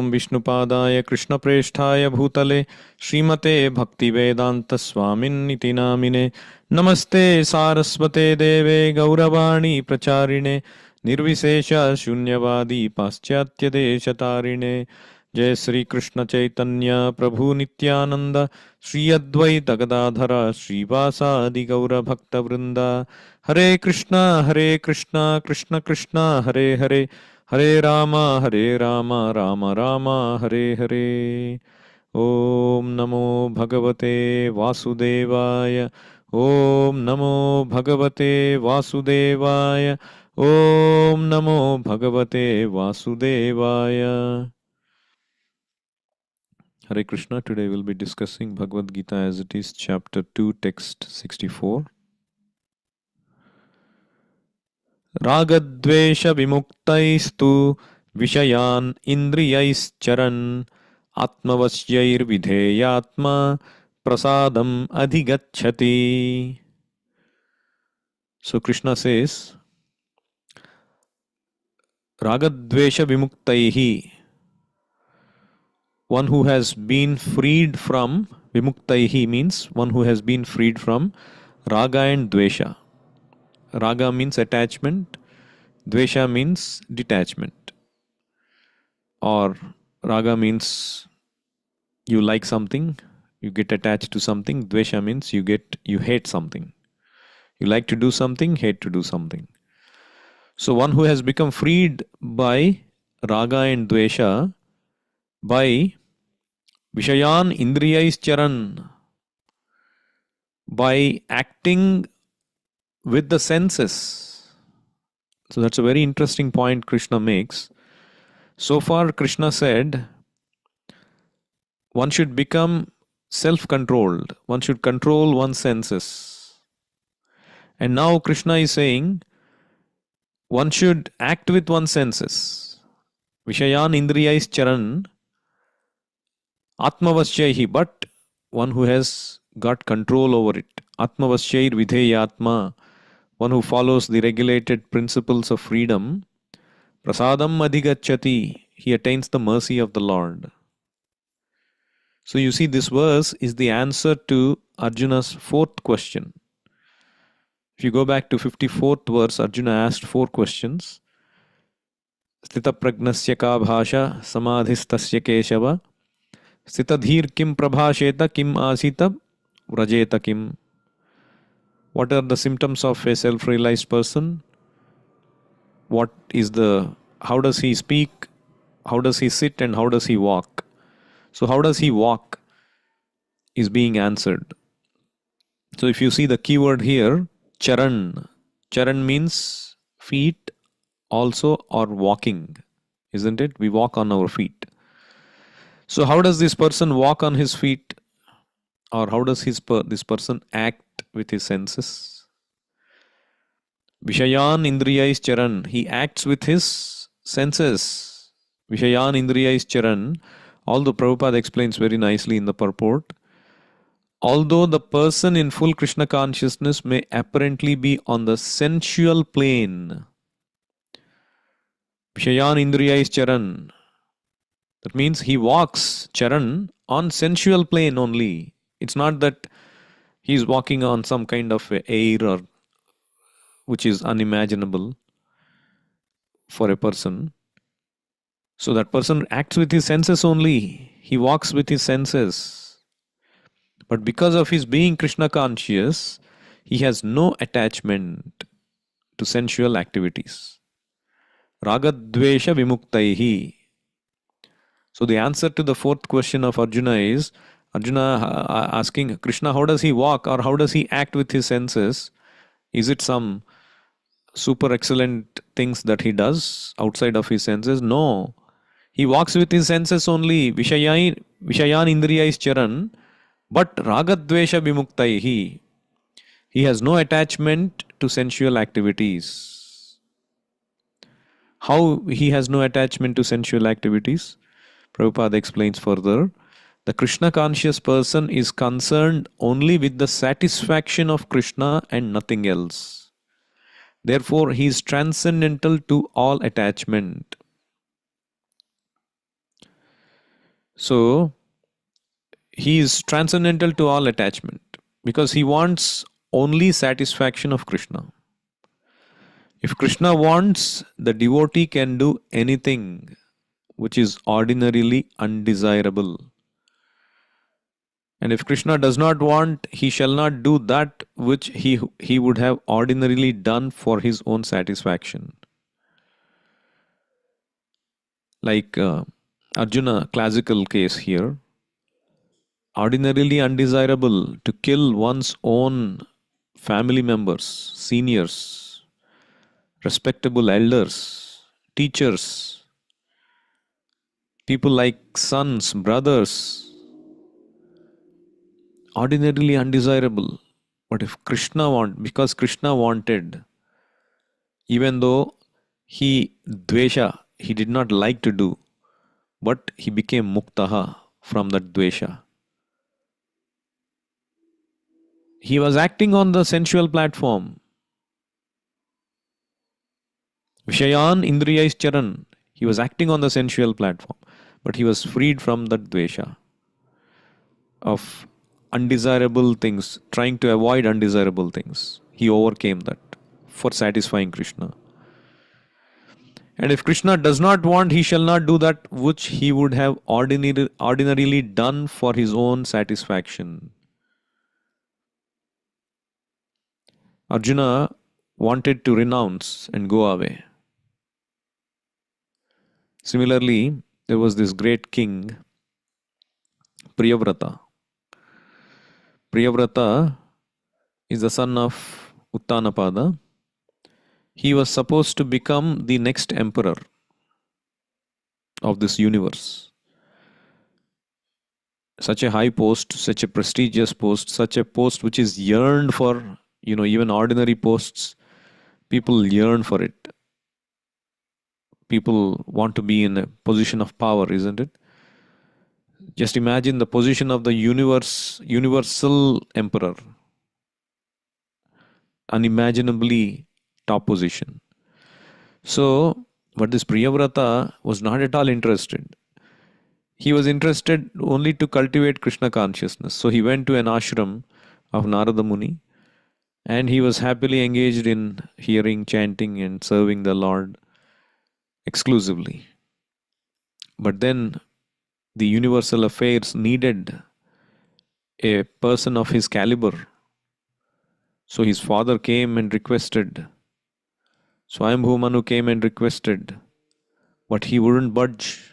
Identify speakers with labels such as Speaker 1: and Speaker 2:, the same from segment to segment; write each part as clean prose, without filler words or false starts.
Speaker 1: Om Vishnupadaya Krishna Presthaya Bhutale Srimate Bhaktivedanta Swamin Niti Namine Namaste Saraswate Deve Gauravani Pracharine Nirvisesha Shunyavadi Paschatya Deshatarine Jai Sri Krishna Chaitanya Prabhu Nityananda Sri Advaita Gadadhara Srivasa Adi Gaura Bhakta Vrinda Hare Krishna Krishna Krishna Hare Hare Hare Rama Rama Rama Hare Hare Om Namo Bhagavate Vasudevaya Om Namo Bhagavate Vasudevaya Om Namo Bhagavate Vasudevaya. Hare Krishna. Today we'll be discussing Bhagavad Gita as it is, chapter 2, text 64. Ragadvesha vimuktais Vishayan indriyais charan Atmavasyair vidheyatma Prasadam adhigacchati. So Krishna says, Ragadvesha vimuktaihi, one who has been freed from, vimuktaihi means one who has been freed from raga and dvesha. Raga means attachment, dvesha means detachment. Or raga means you like something, you get attached to something. Dvesha means you hate something. You like to do something, hate to do something. So one who has become freed by raga and dvesha by Vishayan Indriyais Charan, by acting with the senses. So that's a very interesting point Krishna makes. So far Krishna said one should become self-controlled, one should control one's senses. And now Krishna is saying one should act with one's senses. Vishayan Indriyais Charan Atmavasyahi, but one who has got control over it. Atmavasyair vidheyatma, one who follows the regulated principles of freedom. Prasadam adhigacchati, he attains the mercy of the Lord. So you see, this verse is the answer to Arjuna's fourth question. If you go back to 54th verse, Arjuna asked 4 questions. Sthita pragnasya ka bhasha samadhistasya keshava Sthitadhir kim prabhasheta kim asita vrajeta kim. What are the symptoms of a self-realized person? How does he speak? How does he sit and how does he walk? So how does he walk is being answered. So if you see the keyword here, charan. Charan means feet also, or walking, isn't it? We walk on our feet. So how does this person walk on his feet? Or how does this person act with his senses? Vishayan Indriyais Charan, he acts with his senses. Vishayan Indriyais Charan, although Prabhupada explains very nicely in the purport, although the person in full Krishna consciousness may apparently be on the sensual plane, Vishayan Indriyais Charan, that means he walks charan on sensual plane only. It's not that he is walking on some kind of air or which is unimaginable for a person. So that person acts with his senses only. He walks with his senses. But because of his being Krishna conscious, he has no attachment to sensual activities. Ragadvesha vimuktaihi. So the answer to the fourth question of Arjuna is, Arjuna asking Krishna, how does he walk or how does he act with his senses? Is it some super excellent things that he does outside of his senses? No. He walks with his senses only. Vishayan Indriyais Charan, but Ragadvesha Vimuktaihi. He has no attachment to sensual activities. How he has no attachment to sensual activities? Prabhupada explains further. The Krishna conscious person is concerned only with the satisfaction of Krishna and nothing else. Therefore, he is transcendental to all attachment. So he is transcendental to all attachment because he wants only satisfaction of Krishna. If Krishna wants, the devotee can do anything which is ordinarily undesirable. And if Krishna does not want, he shall not do that which he would have ordinarily done for his own satisfaction. Like Arjuna, classical case here, ordinarily undesirable to kill one's own family members, seniors, respectable elders, teachers, people like sons, brothers, ordinarily undesirable. But if because Krishna wanted, even though he did not like to do, but he became muktaha from that dvesha. He was acting on the sensual platform. Vishayan Indriyais Charan. He was acting on the sensual platform, but he was freed from that dvesha of undesirable things, trying to avoid undesirable things. He overcame that for satisfying Krishna. And if Krishna does not want, he shall not do that which he would have ordinarily done for his own satisfaction. Arjuna wanted to renounce and go away. Similarly, there was this great king, Priyavrata. Priyavrata is the son of Uttanapada. He was supposed to become the next emperor of this universe. Such a high post, such a prestigious post, such a post which is yearned for, even ordinary posts, people yearn for it. People want to be in a position of power, isn't it? Just imagine the position of the universal emperor. Unimaginably top position. So, but this Priyavrata was not at all interested. He was interested only to cultivate Krishna consciousness. So he went to an ashram of Narada Muni and he was happily engaged in hearing, chanting and serving the Lord exclusively. But then the universal affairs needed a person of his caliber. So his father came and requested. Swayambhu Manu came and requested, but he wouldn't budge.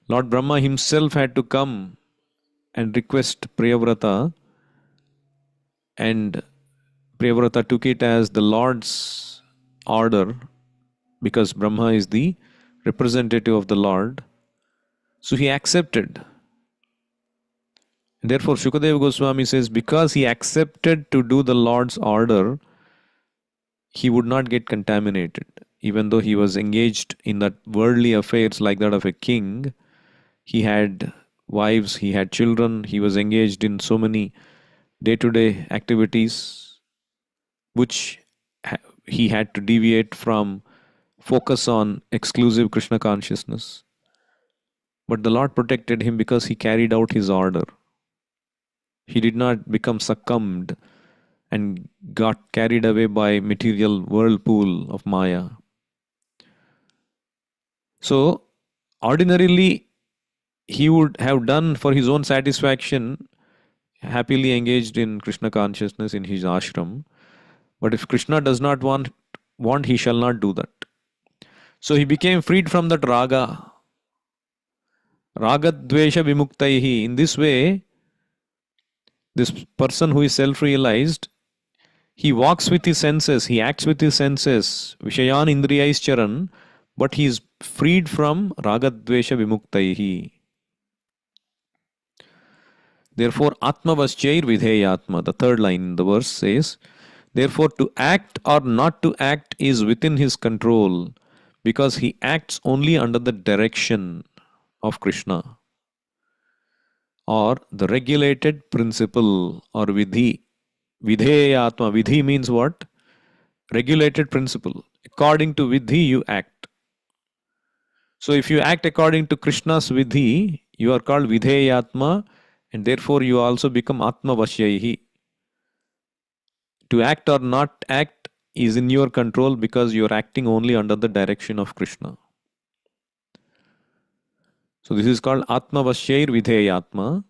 Speaker 1: Lord Brahma himself had to come and request Priyavrata, and Priyavrata took it as the Lord's order because Brahma is the representative of the Lord. So he accepted. And therefore, Shukadeva Goswami says, because he accepted to do the Lord's order, he would not get contaminated. Even though he was engaged in that worldly affairs like that of a king, he had wives, he had children, he was engaged in so many day-to-day activities which he had to deviate from focus on exclusive Krishna consciousness. But the Lord protected him because he carried out his order. He did not become succumbed and got carried away by material whirlpool of Maya. So, ordinarily, he would have done for his own satisfaction, happily engaged in Krishna consciousness in his ashram. But if Krishna does not want, he shall not do that. So he became freed from that raga. Raga dvesha vimuktaihi. In this way, this person who is self-realized, he walks with his senses, he acts with his senses, Vishayan Indriyais Charan, but he is freed from raga dvesha vimuktaihi. Therefore, Atma Vaschair Vidheyatma, the third line in the verse says, therefore, to act or not to act is within his control because he acts only under the direction of Krishna or the regulated principle or vidhi. Vidheyatma. Vidhi means what? Regulated principle. According to vidhi, you act. So if you act according to Krishna's vidhi, You are called Vidheyatma, and therefore you also become Atma Vashyaihi. To act or not act is in your control because you are acting only under the direction of Krishna. So this is called Atma Vashyai Vidheyatma.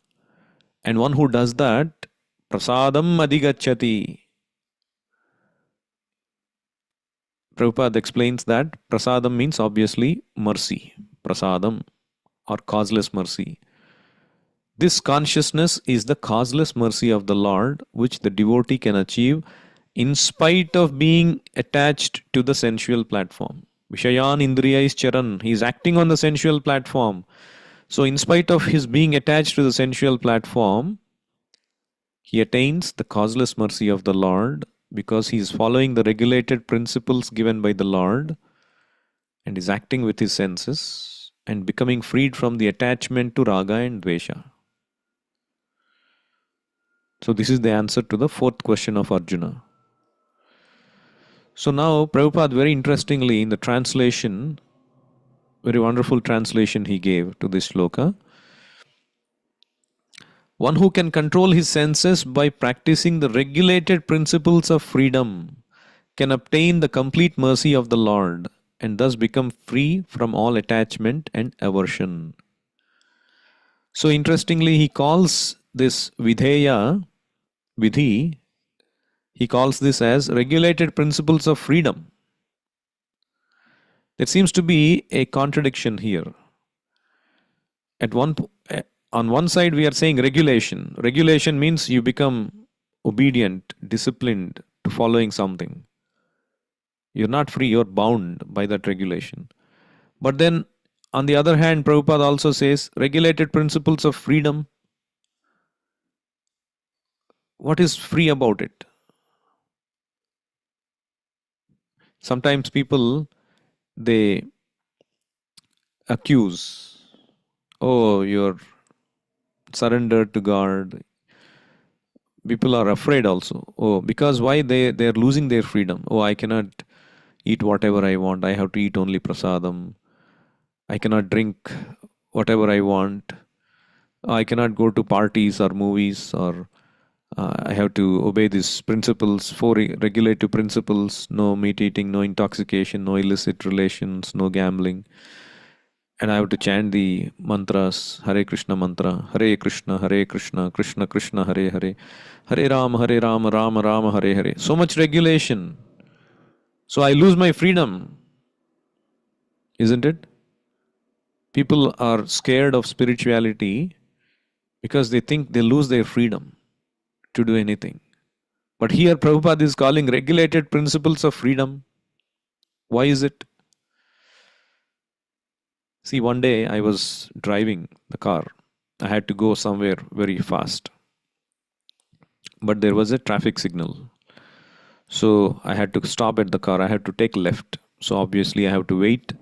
Speaker 1: And one who does that, Prasadam Adhigacchati. Prabhupada explains that Prasadam means obviously mercy. Prasadam or causeless mercy. This consciousness is the causeless mercy of the Lord, which the devotee can achieve in spite of being attached to the sensual platform. Vishayan Indriya is Charan. He is acting on the sensual platform. So, in spite of his being attached to the sensual platform, he attains the causeless mercy of the Lord because he is following the regulated principles given by the Lord and is acting with his senses and becoming freed from the attachment to raga and dvesha. So, this is the answer to the fourth question of Arjuna. So, now Prabhupada, very interestingly, in the translation, very wonderful translation he gave to this shloka. One who can control his senses by practicing the regulated principles of freedom can obtain the complete mercy of the Lord and thus become free from all attachment and aversion. So, interestingly, he calls this Vidheya, Vidhi, he calls this as regulated principles of freedom. There seems to be a contradiction here. At on one side, we are saying regulation. Regulation means you become obedient, disciplined to following something. You're not free, you're bound by that regulation. But then, on the other hand, Prabhupada also says regulated principles of freedom. What is free about it? Sometimes people, they accuse, oh, you're surrendered to God. People are afraid also. Oh, because why? They're losing their freedom. Oh, I cannot eat whatever I want. I have to eat only prasadam. I cannot drink whatever I want. I cannot go to parties or movies, or I have to obey these principles, four regulative principles: no meat eating, no intoxication, no illicit relations, no gambling. And I have to chant the mantras, Hare Krishna mantra, Hare Krishna, Krishna Krishna, Hare Hare, Hare Rama, Rama Rama, Hare Hare. So much regulation. So I lose my freedom, isn't it? People are scared of spirituality because they think they lose their freedom to do anything. But here Prabhupada is calling regulated principles of freedom. Why is it? See, one day I was driving the car. I had to go somewhere very fast. But there was a traffic signal. So I had to stop at the car. I had to take left. So obviously I have to wait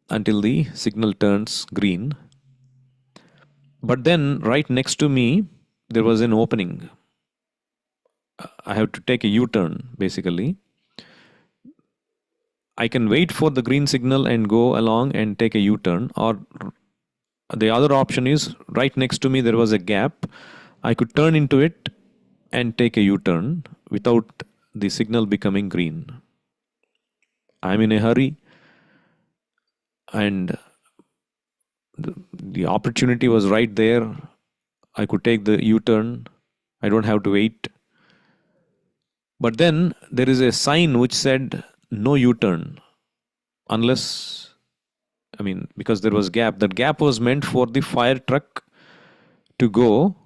Speaker 1: until the signal turns green. But then right next to me, there was an opening. I have to take a U-turn basically. I can wait for the green signal and go along and take a U-turn, or the other option is right next to me there was a gap. I could turn into it and take a U-turn without the signal becoming green. I'm in a hurry and the opportunity was right there. I could take the U-turn. I don't have to wait. But then there is a sign which said no U-turn unless, because there was gap. That gap was meant for the fire truck to go.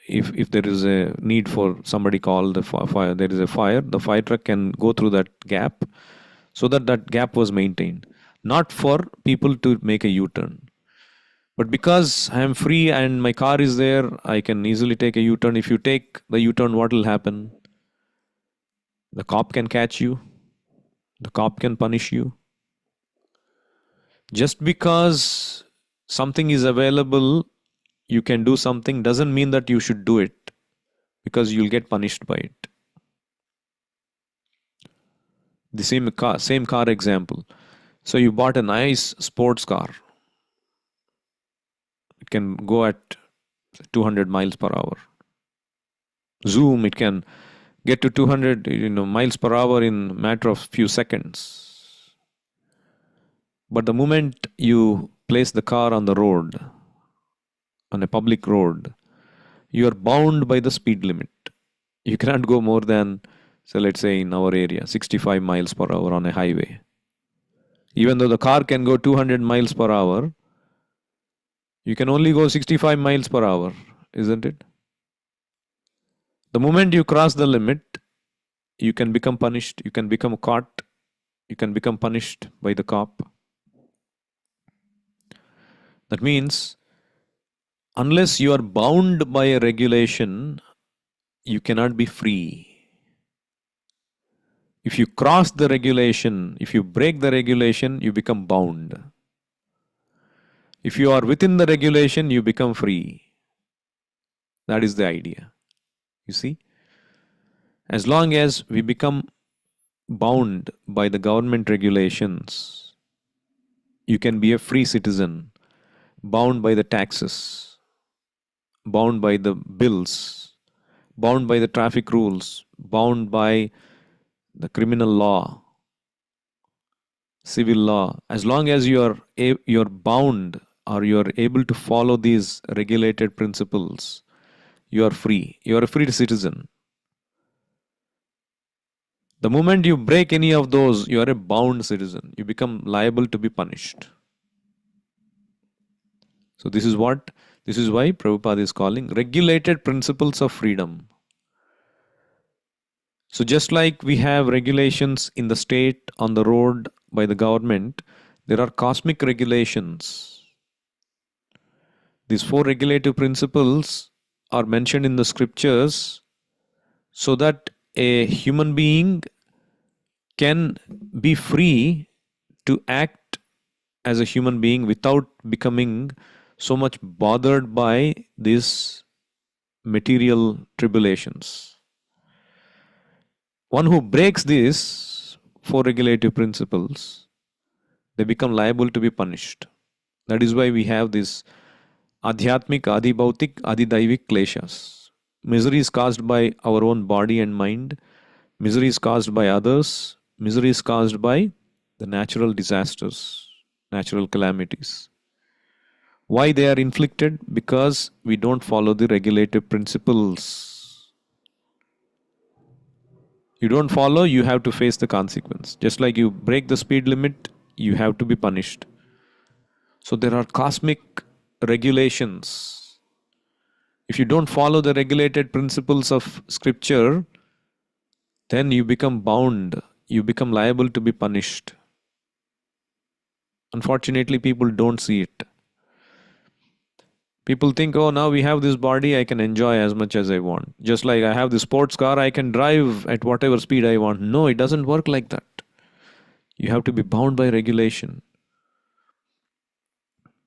Speaker 1: If there is a need for somebody call the fire, there is a fire, the fire truck can go through that gap, so that gap was maintained. Not for people to make a U-turn. But because I am free and my car is there, I can easily take a U-turn. If you take the U-turn, what will happen? The cop can catch you. The cop can punish you. Just because something is available, you can do something, doesn't mean that you should do it, because you'll get punished by it. The same car example. So you bought a nice sports car. It can go at 200 miles per hour. Zoom, it can get to 200 miles per hour in a matter of few seconds. But the moment you place the car on the road, on a public road, you are bound by the speed limit. You cannot go more than, so let's say in our area, 65 miles per hour on a highway. Even though the car can go 200 miles per hour, you can only go 65 miles per hour, isn't it? The moment you cross the limit, you can become punished, you can become caught, you can become punished by the cop. That means, unless you are bound by a regulation, you cannot be free. If you cross the regulation, if you break the regulation, you become bound. If you are within the regulation, you become free. That is the idea. You see? As long as we become bound by the government regulations, you can be a free citizen, bound by the taxes, bound by the bills, bound by the traffic rules, bound by the criminal law, civil law. As long as you're bound or you're able to follow these regulated principles, you are free. You are a free citizen. The moment you break any of those, you are a bound citizen. You become liable to be punished. So this is why Prabhupada is calling regulated principles of freedom. So just like we have regulations in the state, on the road, by the government, there are cosmic regulations. These 4 regulative principles are mentioned in the scriptures so that a human being can be free to act as a human being without becoming so much bothered by these material tribulations. One who breaks these 4 regulative principles, they become liable to be punished. That is why we have this adhyatmik, adhibautik, adidaivik kleshas. Misery is caused by our own body and mind. Misery is caused by others. Misery is caused by the natural disasters, natural calamities. Why they are inflicted? Because we don't follow the regulative principles. You don't follow, you have to face the consequence. Just like you break the speed limit, you have to be punished. So there are cosmic regulations. If you don't follow the regulated principles of scripture, then you become bound, you become liable to be punished. Unfortunately, people don't see it. People think, oh, now we have this body, I can enjoy as much as I want. Just like I have this sports car, I can drive at whatever speed I want. No, it doesn't work like that. You have to be bound by regulation.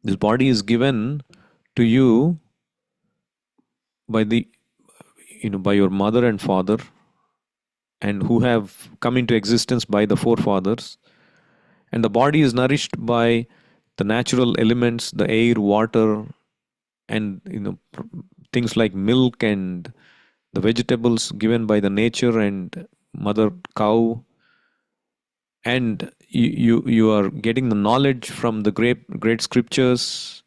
Speaker 1: This body is given to you by by your mother and father, and who have come into existence by the forefathers. And the body is nourished by the natural elements, the air, water, and things like milk and the vegetables given by the nature and mother cow. And you are getting the knowledge from the great scriptures.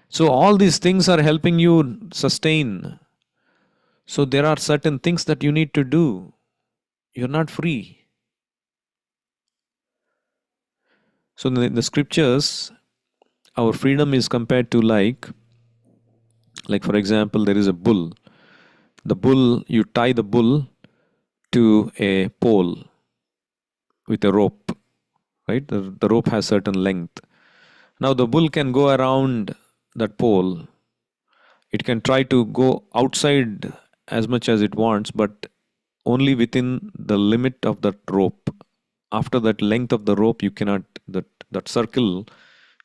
Speaker 1: So all these things are helping you sustain. So there are certain things that you need to do. You're not free. So in the scriptures, our freedom is compared to like for example, there is a bull. The bull, you tie the bull to a pole with a rope, right? The rope has certain length. Now the bull can go around that pole. It can try to go outside as much as it wants, but only within the limit of that rope. After that length of the rope, you cannot, that circle,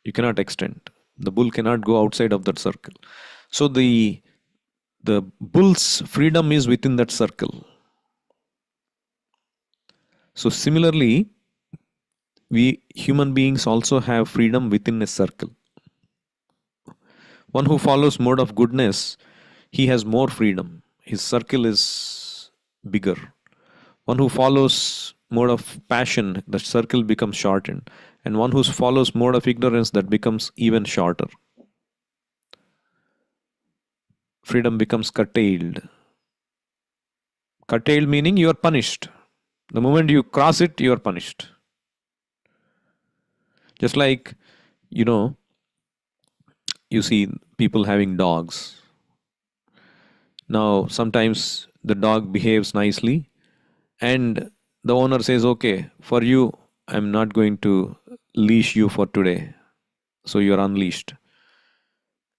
Speaker 1: you cannot extend. The bull cannot go outside of that circle. So the bull's freedom is within that circle. So similarly, we human beings also have freedom within a circle. One who follows mode of goodness, he has more freedom. His circle is bigger. One who follows mode of passion, the circle becomes shortened. And one who follows mode of ignorance, that becomes even shorter. Freedom becomes curtailed. Curtailed meaning you are punished. The moment you cross it, you are punished. Just like, you know, you see people having dogs. Now, sometimes the dog behaves nicely, and the owner says, okay, for you, I'm not going to leash you for today. So you are unleashed.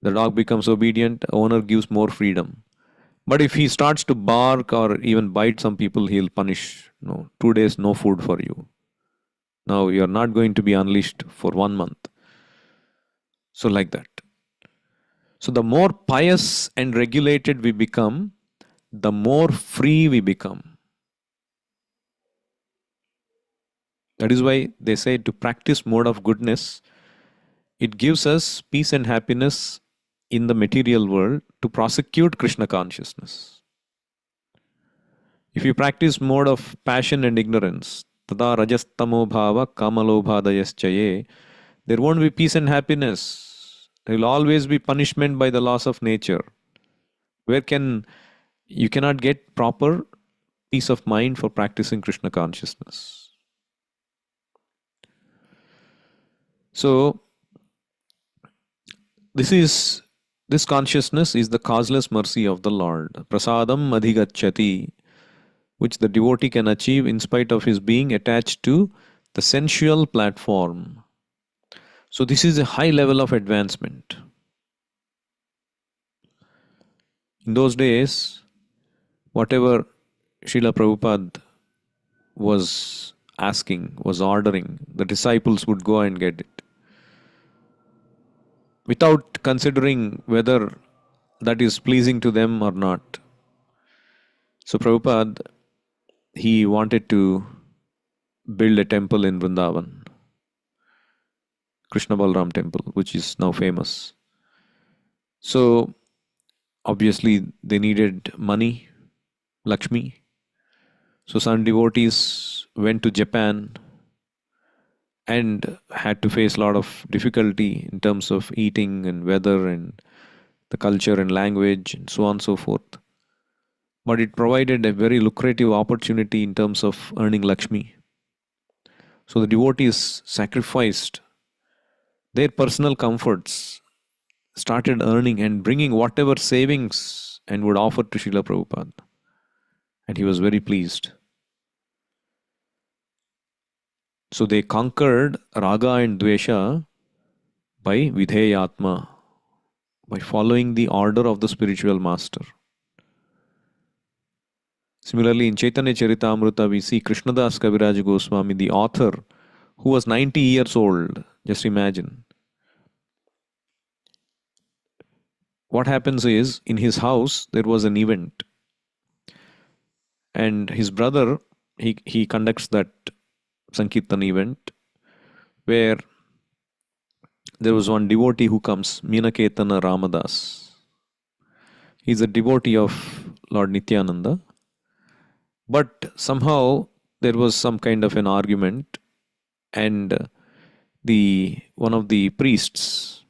Speaker 1: The dog becomes obedient, owner gives more freedom. But if he starts to bark or even bite some people, he'll punish. No, 2 days, no food for you. Now you're not going to be unleashed for 1 month. So, like that. So, the more pious and regulated we become, the more free we become. That is why they say to practice mode of goodness, it gives us peace and happiness in the material world to prosecute Krishna consciousness. If you practice mode of passion and ignorance, tada rajastamo bhava kamalobhadayaschaye, there won't be peace and happiness. There will always be punishment by the laws of nature. Where can you cannot get proper peace of mind for practicing Krishna consciousness. So this consciousness is the causeless mercy of the Lord. Prasadam adhigacchati, which the devotee can achieve in spite of his being attached to the sensual platform. So this is a high level of advancement. In those days, whatever Srila Prabhupada was asking, was ordering, the disciples would go and get it, without considering whether that is pleasing to them or not. So Prabhupada, he wanted to build a temple in Vrindavan, Krishna Balram temple, which is now famous. So obviously they needed money, Lakshmi. So some devotees went to Japan and had to face a lot of difficulty in terms of eating and weather and the culture and language and so on and so forth. But it provided a very lucrative opportunity in terms of earning Lakshmi. So the devotees sacrificed their personal comforts, started earning and bringing whatever savings and would offer to Srila Prabhupada. And he was very pleased. So they conquered Raga and Dvesha by Vidheyatma, by following the order of the spiritual master. Similarly, in Chaitanya Charitamrita, we see Krishnadas Kaviraj Goswami, the author, who was 90 years old. Just imagine. What happens is, in his house, there was an event. And his brother, he conducts that Sankirtan event, where there was one devotee who comes, Meenaketana Ramadas. He's a devotee of Lord Nityananda. But somehow there was some kind of an argument, and the one of the priests,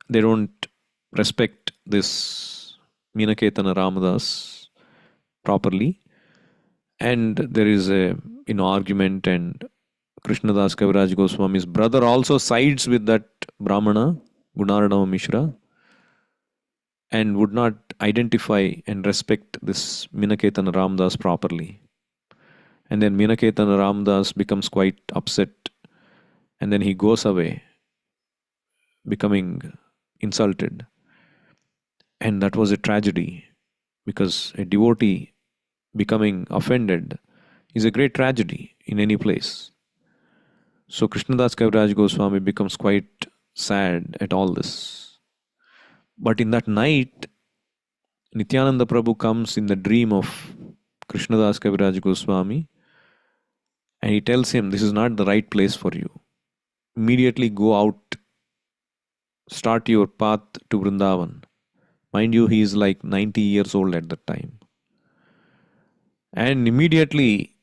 Speaker 1: they don't respect this Meenaketana Ramadas properly, and there is a argument, and Krishnadas Kaviraj Goswami's brother also sides with that Brahmana, Gunarnava Mishra, and would not identify and respect this Meenaketana Ramadas properly. And then Meenaketana Ramadas becomes quite upset, and then he goes away, becoming insulted. And that was a tragedy, because a devotee becoming offended is a great tragedy in any place. So Krishnadas Kaviraj Goswami becomes quite sad at all this. But in that night, Nityananda Prabhu comes in the dream of Krishnadas Kaviraj Goswami, and he tells him, this is not the right place for you. Immediately go out start your path to Vrindavan. Mind you, he is like 90 years old at that time. And immediately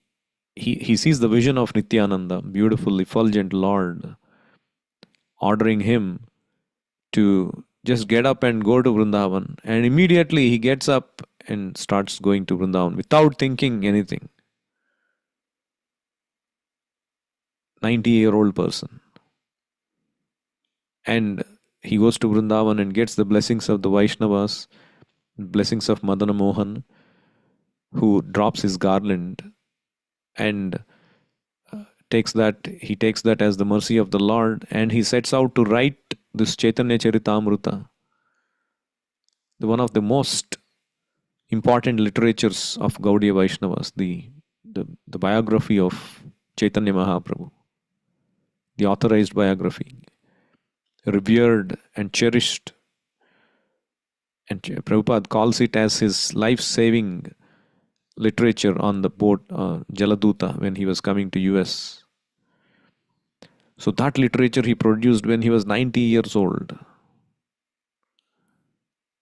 Speaker 1: he sees the vision of Nityananda, beautiful, effulgent Lord, ordering him to just get up and go to Vrindavan. And immediately he gets up and starts going to Vrindavan without thinking anything. 90-year-old person. And he goes to Vrindavan and gets the blessings of the Vaishnavas, blessings of Madana Mohan, who drops his garland and he takes that as the mercy of the Lord, and he sets out to write this Chaitanya Charitamrita, the one of the most important literatures of Gaudiya Vaishnavas, the biography of Chaitanya Mahaprabhu, the authorized biography, revered and cherished. And Prabhupada calls it as his life-saving literature on the boat Jaladuta when he was coming to US. So that literature he produced when he was 90 years old.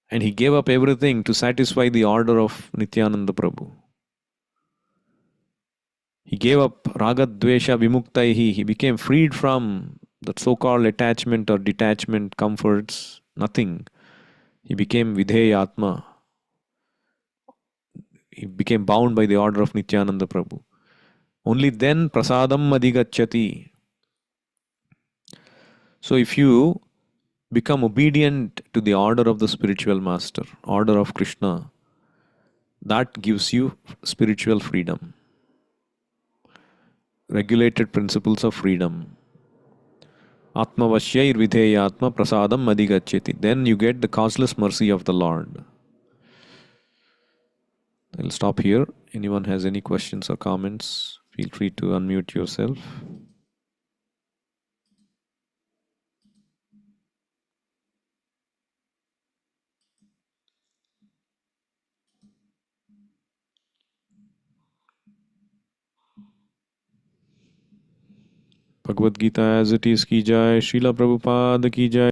Speaker 1: And he gave up everything to satisfy the order of Nityananda Prabhu. He gave up Raga Dvesha Vimuktaihi. He became freed from that so-called attachment or detachment, comforts, nothing. He became Videya Atma. He became bound by the order of Nityananda Prabhu. Only then prasadam adhigachyati. So if you become obedient to the order of the spiritual master, order of Krishna, that gives you spiritual freedom. Regulated principles of freedom. Atma Vashyai Videya Atma Prasadam Adhigachyati. Then you get the causeless mercy of the Lord. I'll stop here. Anyone has any questions or comments? Feel free to unmute yourself. Bhagavad Gita as it is ki jai, Srila Prabhupada ki jai.